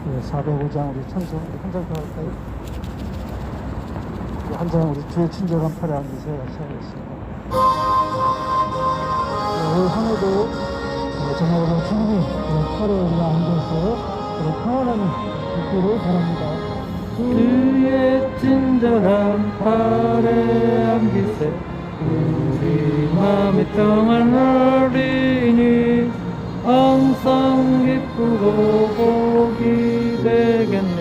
네, 405장 우리 천성 한장 더 할까요? 한 장 우리 주의 친절한 팔에 앉으세요. 시작하겠습니다. 올 한 해도 정말 충분히 팔에 우리가 앉아서 평안한 있기를 바랍니다. 주의 친절한 팔에 안기세 우리 마음이 평안하리니 항상 기쁘고 복이 되겠네.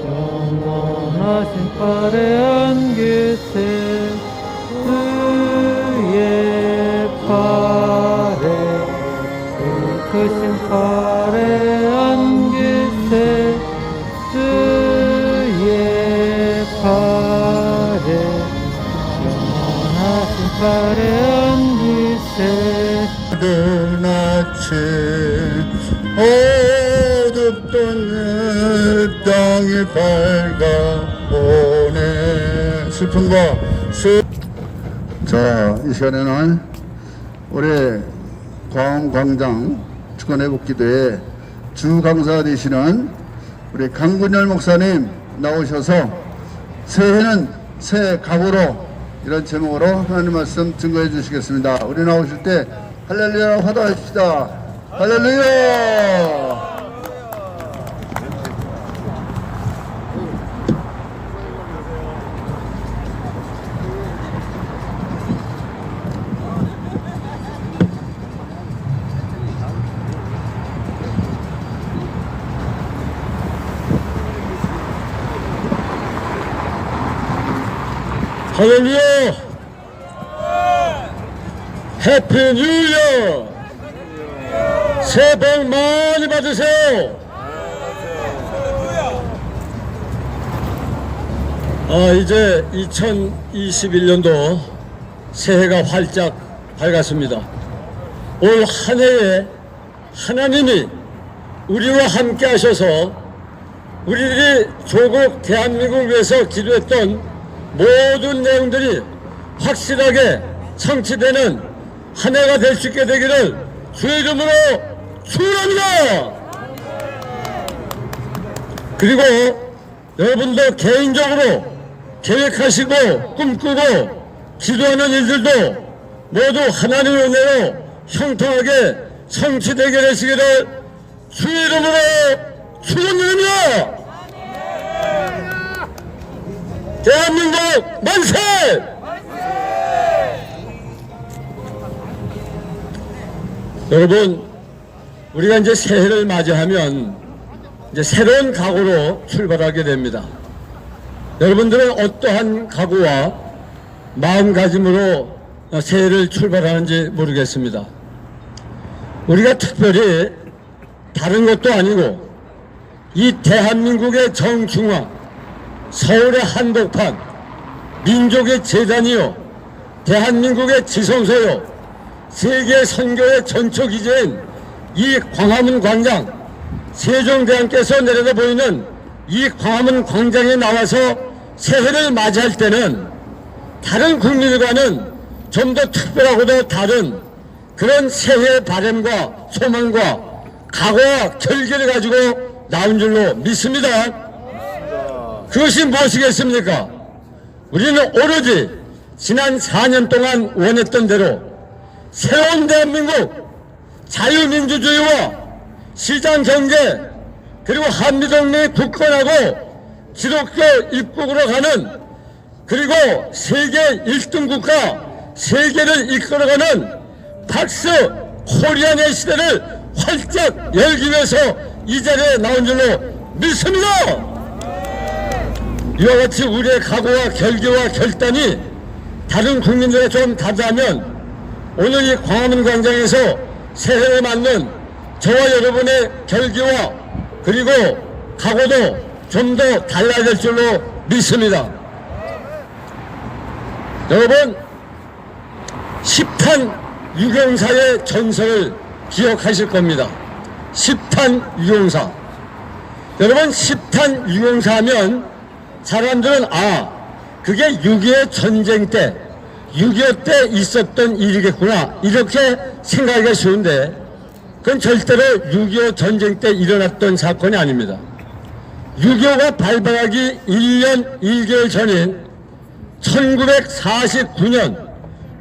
영원하신 팔에 안기세 주의 팔에 크신 팔에 안기세 주의 팔에 영원하신 팔에 안기세. 든 아침 어둡던 땅이 밝아오네. 슬픔과 자, 이 시간에는 올해 광화문광장 축원회복기도회 주강사 되시는 우리 강군열 목사님 나오셔서 새해는 새 각오로 이런 제목으로 하나님 말씀 증거해 주시겠습니다. 우리 나오실 때 할렐루야 화도하십시다. 할렐루야. 할렐루야. 해피 뉴 이어. 새해 복 많이 받으세요. 이제 2021년도 새해가 활짝 밝았습니다. 올 한 해에 하나님이 우리와 함께 하셔서 우리들이 조국 대한민국을 위해서 기도했던 모든 내용들이 확실하게 성취되는 한 해가 될 수 있게 되기를 주의 이름으로 축원합니다. 그리고 여러분도 개인적으로 계획하시고 꿈꾸고 기도하는 일들도 모두 하나님의 은혜로 형통하게 성취되게 되시기를 주의 이름으로 축원드립니다. 대한민국 만세! 여러분, 우리가 이제 새해를 맞이하면 이제 새로운 각오로 출발하게 됩니다. 여러분들은 어떠한 각오와 마음가짐으로 새해를 출발하는지 모르겠습니다. 우리가 특별히 다른 것도 아니고 이 대한민국의 정중앙, 서울의 한복판, 민족의 재단이요, 대한민국의 지성소요, 세계 선교의 전초기지인 이 광화문 광장, 세종대왕께서 내려다 보이는 이 광화문 광장에 나와서 새해를 맞이할 때는 다른 국민들과는 좀 더 특별하고도 다른 그런 새해 바람과 소망과 각오와 결기를 가지고 나온 줄로 믿습니다. 그것이 무엇이겠습니까? 우리는 오로지 지난 4년 동안 원했던 대로 새로운 대한민국, 자유민주주의와 시장경제, 그리고 한미동맹 굳건하고 기독교 입국으로 가는, 그리고 세계 1등 국가, 세계를 이끌어가는 박스 코리안의 시대를 활짝 열기 위해서 이 자리에 나온 줄로 믿습니다. 이와 같이 우리의 각오와 결기와 결단이 다른 국민들과 좀 다르다면 오늘 이 광화문 광장에서 새해를 맞는 저와 여러분의 결기와 그리고 각오도 좀 더 달라야 될 줄로 믿습니다. 여러분, 10탄 유경사의 전설을 기억하실 겁니다. 10탄 유경사. 여러분, 10탄 유경사 하면 사람들은 그게 6.25 전쟁 때 6.25 때 있었던 일이겠구나 이렇게 생각하기가 쉬운데, 그건 절대로 6.25 전쟁 때 일어났던 사건이 아닙니다. 6.25가 발발하기 1년 1개월 전인 1949년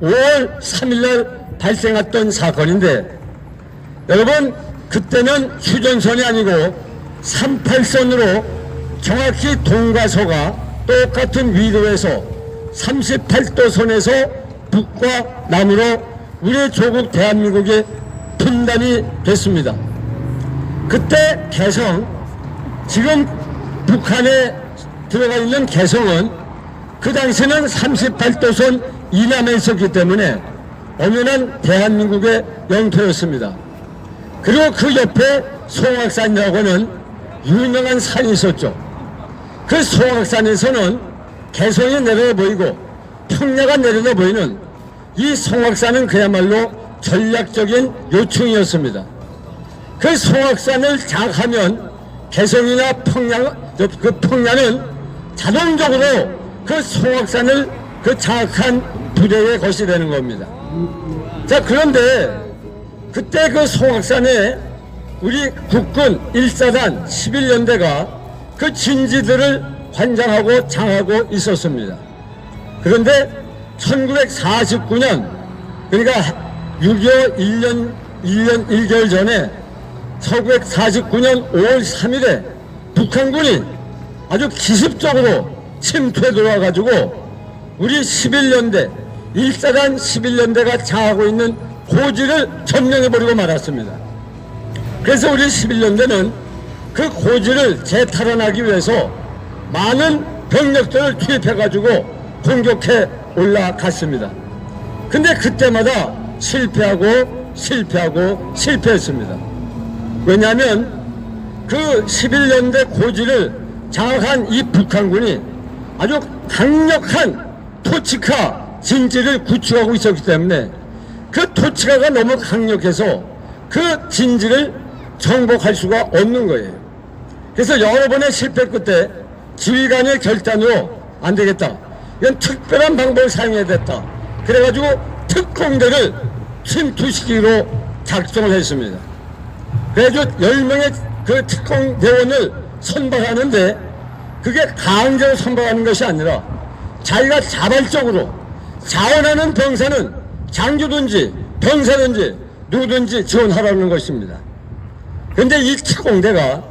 5월 3일날 발생했던 사건인데, 여러분, 그때는 휴전선이 아니고 38선으로 정확히 동과 서가 똑같은 위로에서 38도 선에서 북과 남으로 우리 조국 대한민국이 분단이 됐습니다. 그때 개성, 지금 북한에 들어가 있는 개성은 그 당시는 38도선 이남에 있었기 때문에 엄연한 대한민국의 영토였습니다. 그리고 그 옆에 송악산이라고는 유명한 산이 있었죠. 그 송악산에서는 개성이 내려다 보이고 평야가 내려다 보이는 이 송악산은 그야말로 전략적인 요충이었습니다. 그 송악산을 장악하면 개성이나 그 평야는 자동적으로 그 송악산을 그 장악한 부대의 것이 되는 겁니다. 자, 그런데 그때 그 송악산에 우리 국군 1사단 11연대가 그 진지들을 관장하고 장하고 있었습니다. 그런데 1949년, 그러니까 6.25 1년 1개월 전에 1949년 5월 3일에 북한군이 아주 기습적으로 침투해 들어와가지고 우리 11연대 1사단 11연대가 장하고 있는 고지를 점령해버리고 말았습니다. 그래서 우리 11연대는 그 고지를 재탈환하기 위해서 많은 병력들을 투입해가지고 공격해 올라갔습니다. 근데 그때마다 실패했습니다. 왜냐하면 그 11년대 고지를 장악한 이 북한군이 아주 강력한 토치카 진지를 구축하고 있었기 때문에 그 토치카가 너무 강력해서 그 진지를 정복할 수가 없는 거예요. 그래서 여러 번의 실패 끝에 지휘관의 결단으로 안 되겠다, 이건 특별한 방법을 사용해야 됐다, 그래가지고 특공대를 침투시키기로 작정을 했습니다. 그래가지고 10명의 그 특공대원을 선발하는데 그게 강제로 선발하는 것이 아니라 자기가 자발적으로 자원하는 병사는 장교든지 병사든지 누구든지 지원하라는 것입니다. 그런데 이 특공대가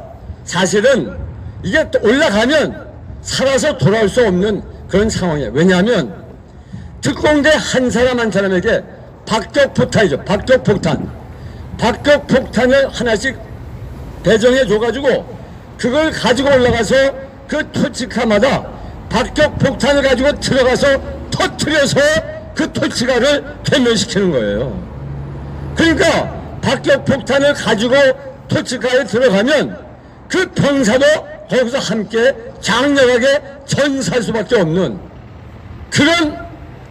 사실은 이게 올라가면 살아서 돌아올 수 없는 그런 상황이에요. 왜냐하면 특공대 한 사람 한 사람에게 박격포탄이죠. 박격폭탄을 하나씩 배정해 줘가지고 그걸 가지고 올라가서 그 토치카마다 박격폭탄을 가지고 들어가서 터뜨려서 그 토치카를 괴멸시키는 거예요. 그러니까 박격폭탄을 가지고 토치카에 들어가면 그 병사도 거기서 함께 장렬하게 전사할 수밖에 없는 그런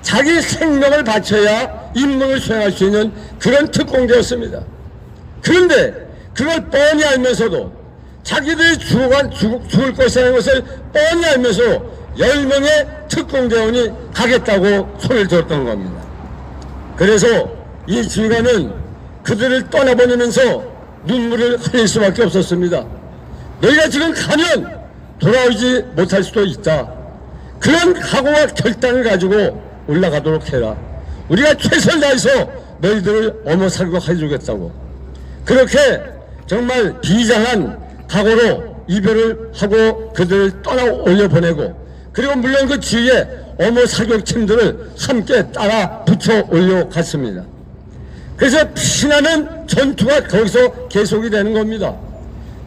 자기 생명을 바쳐야 임무를 수행할 수 있는 그런 특공대였습니다. 그런데 그걸 뻔히 알면서도 자기들이 죽을 것이라는 것을 뻔히 알면서도 10명의 특공대원이 가겠다고 손을 들었던 겁니다. 그래서 이 지휘관은 그들을 떠나보내면서 눈물을 흘릴 수밖에 없었습니다. 너희가 지금 가면 돌아오지 못할 수도 있다. 그런 각오와 결단을 가지고 올라가도록 해라. 우리가 최선을 다해서 너희들을 어머 사격해 주겠다고. 그렇게 정말 비장한 각오로 이별을 하고 그들을 떠나 올려보내고, 그리고 물론 그 지휘에 어머 사격팀들을 함께 따라 붙여 올려갔습니다. 그래서 피나는 전투가 거기서 계속이 되는 겁니다.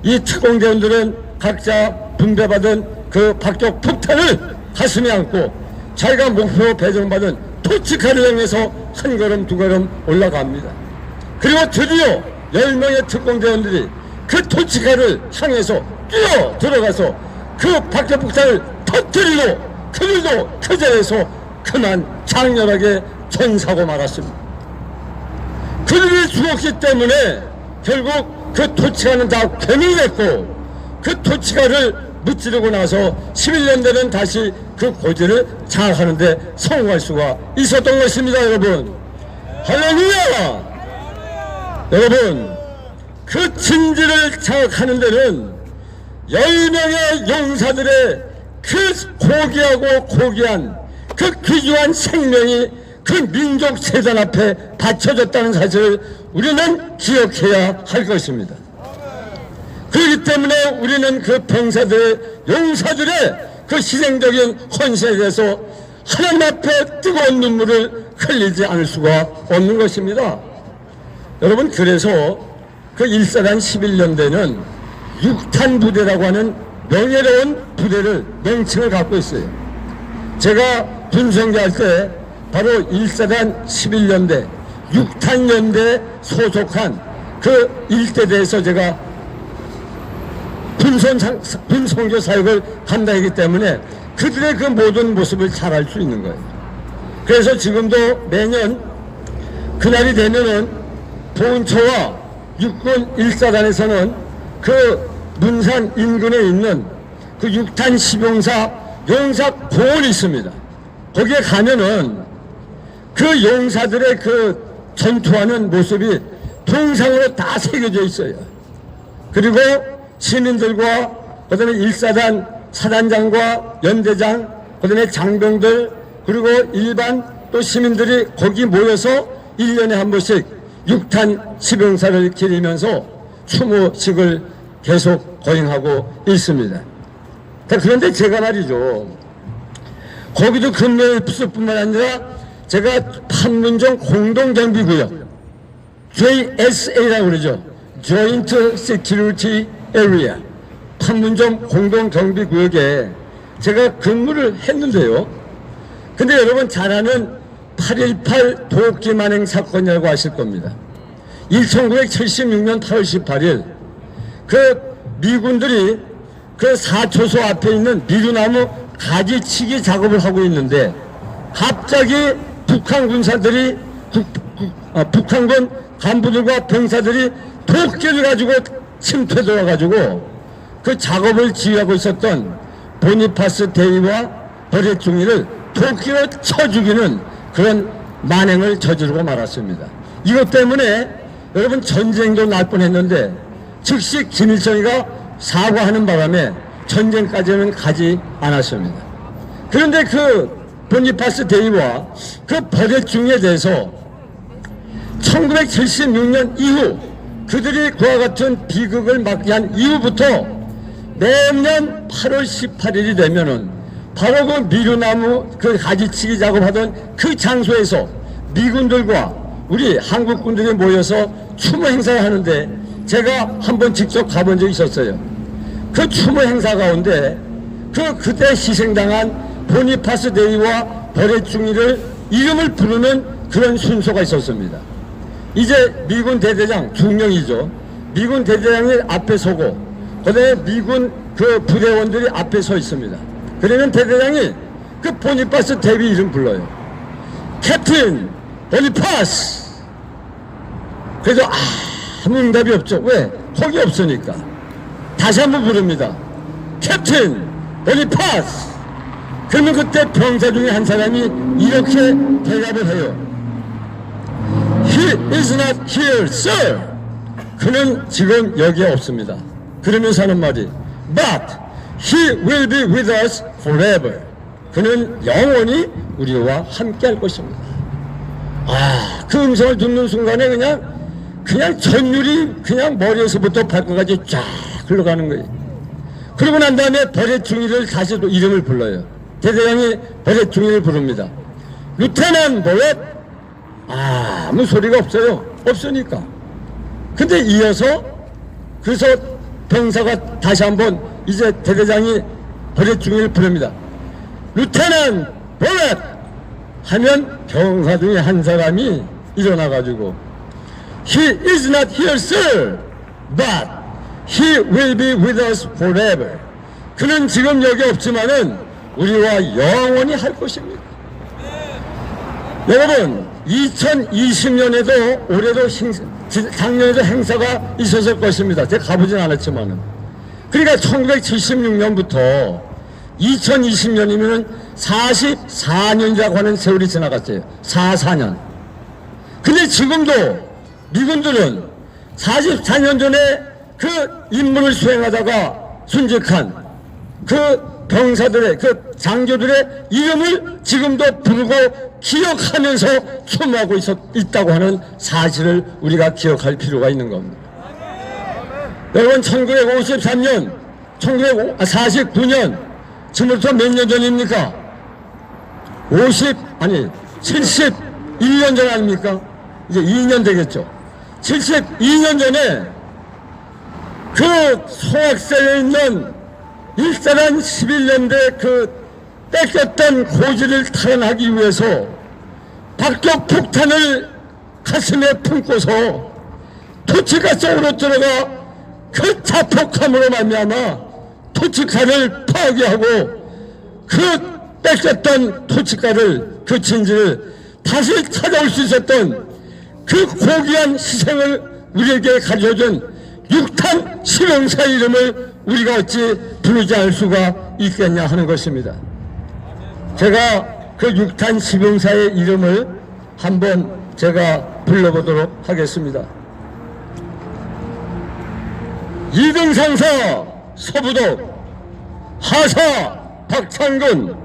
이 특공대원들은 각자 분배받은 그 박격 폭탄을 가슴에 안고 자기가 목표로 배정받은 토치카를 향해서 한 걸음 두 걸음 올라갑니다. 그리고 드디어 10명의 특공대원들이 그 토치카를 향해서 뛰어 들어가서 그 박격폭탄을 터뜨리고 그들도 그 자리에서 그만 장렬하게 전사하고 말았습니다. 죽었기 때문에 결국 그 토치가는 다 괴물이 됐고, 그 토치가를 무찌르고 나서 11년 되는 다시 그 고지를 장악하는데 성공할 수가 있었던 것입니다. 여러분, 할렐루야! 여러분, 그 진지를 장악하는 데는 10명의 용사들의 그 고귀하고 고귀한 그 귀중한 생명이 그 민족 재단 앞에 바쳐졌다는 사실을 우리는 기억해야 할 것입니다. 그렇기 때문에 우리는 그 병사들의, 용사들의 그 희생적인 헌신에 대해서 하나님 앞에 뜨거운 눈물을 흘리지 않을 수가 없는 것입니다. 여러분, 그래서 그 1사단 11년대는 6탄 부대라고 하는 명예로운 부대를, 명칭을 갖고 있어요. 제가 분성기할 때 바로 1사단 11년대 6탄연대에 소속한 그 일대대에서 제가 분성교 사역을 감당하기 때문에 그들의 그 모든 모습을 잘 알 수 있는 거예요. 그래서 지금도 매년 그날이 되면은 보은초와 육군 1사단에서는 그 문산 인근에 있는 그 6탄 시병사 용사 공원이 있습니다. 거기에 가면은 그 용사들의 그 전투하는 모습이 동상으로 다 새겨져 있어요. 그리고 시민들과 그다음에 1사단 사단장과 연대장, 그다음에 장병들, 그리고 일반 또 시민들이 거기 모여서 1년에 한 번씩 6탄 시병사를 기리면서 추모식을 계속 거행하고 있습니다. 그런데 제가 말이죠, 거기도 근무했을 뿐만 아니라 제가 판문점 공동경비구역 JSA라고 그러죠. Joint Security Area, 판문점 공동경비구역에 제가 근무를 했는데요. 근데 여러분 잘 아는 8.18 도끼 만행 사건이라고 아실 겁니다. 1976년 8월 18일 그 미군들이 그 사초소 앞에 있는 미루나무 가지치기 작업을 하고 있는데 갑자기 북한 군사들이 북한군 간부들과 병사들이 도끼를 가지고 침투해 들어와가지고 그 작업을 지휘하고 있었던 보니파스 대위와 버렛 중위를 도끼로 쳐 죽이는 그런 만행을 저지르고 말았습니다. 이것 때문에 여러분 전쟁도 날 뻔했는데 즉시 김일성이가 사과하는 바람에 전쟁까지는 가지 않았습니다. 그런데 그 보니파스 대위와 그 버렛 중위에 대해서 1976년 이후 그들이 그와 같은 비극을 맞게 한 이후부터 매년 8월 18일이 되면은 바로 그 미루나무 그 가지치기 작업하던 그 장소에서 미군들과 우리 한국군들이 모여서 추모 행사를 하는데 제가 한번 직접 가본 적이 있었어요. 그 추모 행사 가운데 그때 희생당한 보니파스 대위와 버렛 중위를 이름을 부르는 그런 순서가 있었습니다. 이제 미군 대대장, 중령이죠. 미군 대대장이 앞에 서고 그다음에 미군 그 부대원들이 앞에 서 있습니다. 그러면 대대장이 그 보니파스 대위 이름 불러요. 캡틴 보니파스. 그래서 아무 응답이 없죠. 왜? 거기 없으니까. 다시 한번 부릅니다. 캡틴 보니파스. 그러면 그때 병사 중에 한 사람이 이렇게 대답을 해요. He is not here, sir. 그는 지금 여기에 없습니다. 그러면서 하는 말이 But he will be with us forever. 그는 영원히 우리와 함께 할 것입니다. 그 음성을 듣는 순간에 그냥 전율이 그냥 머리에서부터 발끝까지 쫙 흘러가는 거예요. 그러고 난 다음에 버렛 중위를 다시 또 이름을 불러요. 대대장이 버렛 중위를 부릅니다. 루테난 버렛. 아무 소리가 없어요. 없으니까. 근데 이어서 그래서 병사가 다시 한번 이제 대대장이 버렛 중위를 부릅니다. 루테난 버렛 하면 병사 중에 한 사람이 일어나가지고 He is not here, sir, but he will be with us forever. 그는 지금 여기 없지만은 우리와 영원히 할 것입니다. 여러분, 2020년에도 올해도 작년에도 행사가 있었을 것입니다. 제가 가보진 않았지만은. 그러니까 1976년부터 2020년이면은 44년이라고 하는 세월이 지나갔어요. 44년. 근데 지금도 미군들은 44년 전에 그 임무를 수행하다가 순직한 그 병사들의 그 장교들의 이름을 지금도 부르고 기억하면서 추모하고 있다고 하는 사실을 우리가 기억할 필요가 있는 겁니다. 여러분 1953년 1949년 지금부터 몇 년 전입니까? 71년 전 아닙니까? 이제 2년 되겠죠. 72년 전에 그 송악산에 있는 일사단 11년대 그 뺏겼던 고지를 탈환하기 위해서 박격 폭탄을 가슴에 품고서 토치카 속으로 들어가 그 자폭함으로 말미암아 토치카를 파괴하고 그 뺏겼던 토치카를 그 진지를 다시 찾아올 수 있었던 그 고귀한 희생을 우리에게 가져준 6탄 시병사 이름을 우리가 어찌 부르지 않을 수가 있겠냐 하는 것입니다. 제가 그 6탄 시병사의 이름을 한번 제가 불러보도록 하겠습니다. 2등 상사 서부덕, 하사 박창근,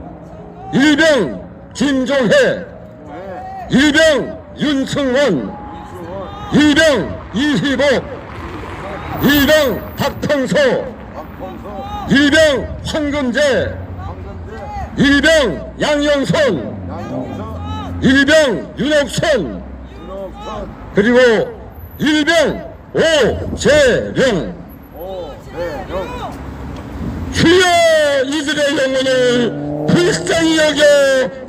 일병 김종혜, 일병 윤승원, 일병 이희복, 일병 박평소, 일병 황금재, 일병 양영선, 일병 윤옥선, 그리고 일병 오재령. 주여 이들의 영혼을 불쌍히 여겨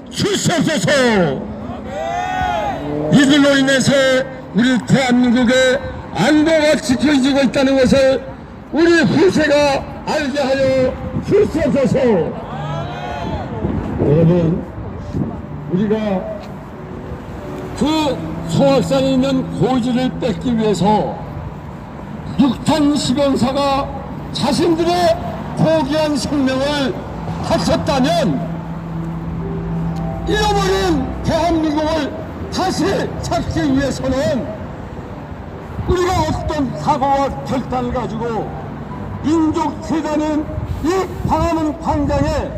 주시옵소서. 이들로 인해서 우리 대한민국의 안보가 지켜지고 있다는 것을 우리 후세가 알게 하여 주시옵소서. 여러분, 우리가 그 송악산에 있는 고지를 뺏기 위해서 6탄 시병사가 자신들의 고귀한 생명을 바쳤다면 잃어버린 대한민국을 다시 찾기 위해서는 우리가 어떤 사고와 결단을 가지고 민족 최단인 이 광화문 광장에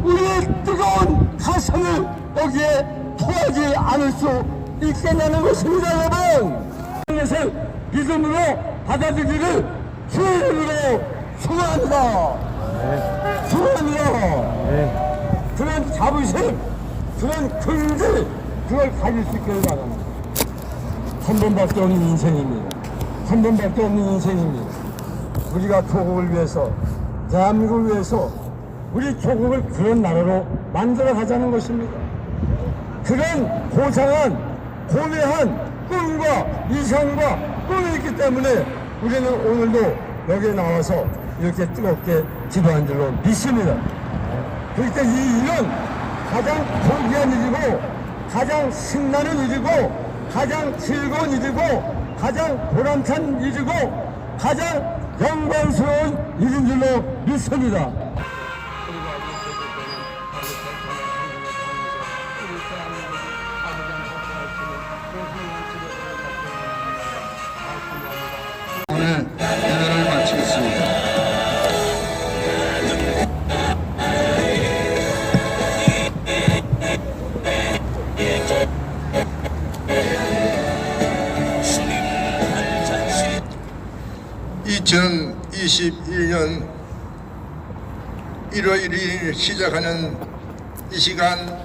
우리의 뜨거운 가슴을 여기에 토하지 않을 수 있겠냐는 것입니다. 여러분, 이것을 믿음으로 받아들이기를 주의 이름으로 축원합니다. 축원합니다. 그런 자부심, 그런 긍지, 그걸 가질 수 있기를 바랍니다. 한 번밖에 없는 인생입니다. 한 번밖에 없는 인생입니다. 우리가 조국을 위해서, 대한민국을 위해서 우리 조국을 그런 나라로 만들어 가자는 것입니다. 그런 고상한, 고뇌한 꿈과 이상과 꿈이 있기 때문에 우리는 오늘도 여기에 나와서 이렇게 뜨겁게 기도한 줄로 믿습니다. 그러니까 이 일은 가장 고귀한 일이고, 가장 신나는 일이고, 가장 즐거운 일이고, 가장 보람찬 일이고, 가장 영광스러운 일인 줄로 믿습니다. 오늘 대회를 마치겠습니다. (2021년 1월 1일) 시작하는 이 시간,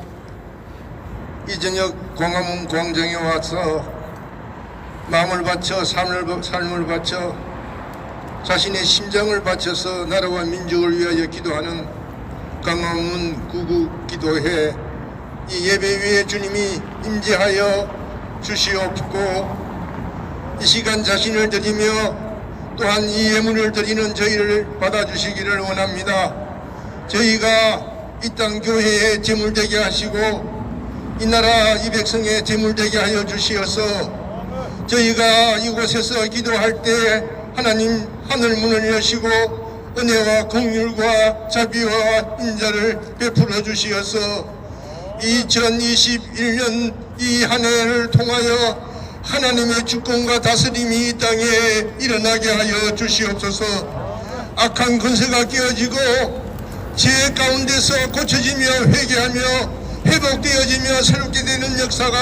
이저녁 광화문 광장에 와서 마음을 바쳐 삶을 바쳐 자신의 심장을 바쳐서 나라와 민족을 위하여 기도하는 광화문 구국 기도회, 이 예배 위에 주님이 임재하여 주시옵고, 이 시간 자신을 드리며 또한 이 예물을 드리는 저희를 받아주시기를 원합니다. 저희가 이 땅 교회에 제물되게 하시고 이 나라 이 백성의 재물되게 하여 주시어서 저희가 이곳에서 기도할 때 하나님 하늘 문을 여시고 은혜와 긍휼과 자비와 인자를 베풀어 주시어서 2021년 이 한 해를 통하여 하나님의 주권과 다스림이 이 땅에 일어나게 하여 주시옵소서. 악한 권세가 깨어지고 죄 가운데서 고쳐지며 회개하며 회복되어지며 새롭게 되는 역사가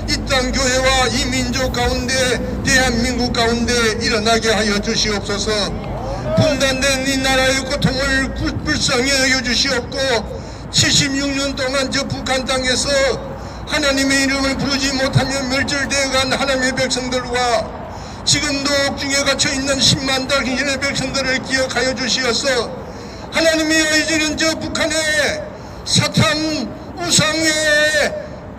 이 땅 교회와 이 민족 가운데 대한민국 가운데 일어나게 하여 주시옵소서. 분단된 이 나라의 고통을 불쌍히 여겨주시옵고 76년 동안 저 북한 땅에서 하나님의 이름을 부르지 못하며 멸절되어간 하나님의 백성들과 지금도 옥중에 갇혀있는 10만 달 기준의 백성들을 기억하여 주시어서 하나님이여 이제는 저 북한의 사탄 우상의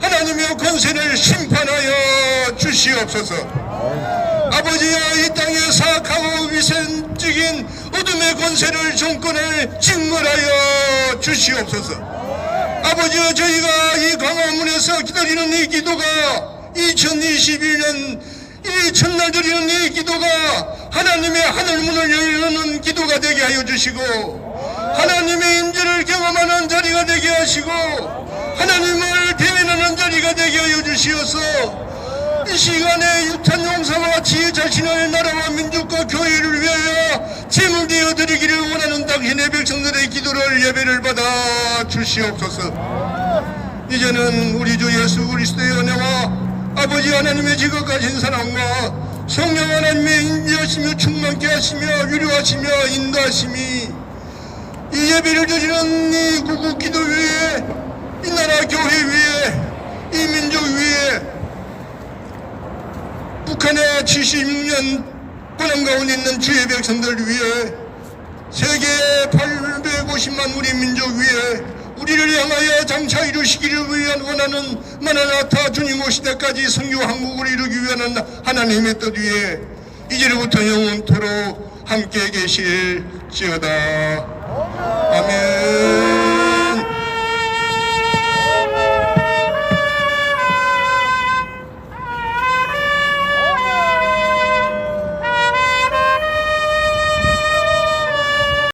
하나님의 권세를 심판하여 주시옵소서. 아버지여 이 땅에 사악하고 위선적인 어둠의 권세를 정권을 직멸하여 주시옵소서. 아버지여 저희가 이 광화문에서 기다리는 이 기도가 2021년 이 첫날 드리는 이 기도가 하나님의 하늘문을 열는 기도가 되게 하여 주시고 하나님의 임재를 경험하는 자리가 되게 하시고 하나님을 대면하는 자리가 되게 하여 주시어서 이 시간에 유탄 용사와 지혜 자신의 나라와 민족과 교회를 위하여 제물되어 드리기를 원하는 당신의 백성들의 기도를 예배를 받아 주시옵소서. 이제는 우리 주 예수 그리스도의 은혜와 아버지 하나님의 지극하신 사랑과 성령 하나님의 인도하시며 충만케 하시며 위로하시며 인도하심이 이 예배를 드리는 이 구국 기도 위에 이 나라 교회 위에 이 민족 위에 북한의 76년 고난 가운데 있는 주의 백성들 위해 세계 850만 우리 민족 위에 우리를 향하여 장차 이루시기를 위한 원하는 마라나타 주님 오실 때까지 성교 한국을 이루기 위한 하나님의 뜻 위에 이제로부터 영원토록 함께 계실지어다. 아멘.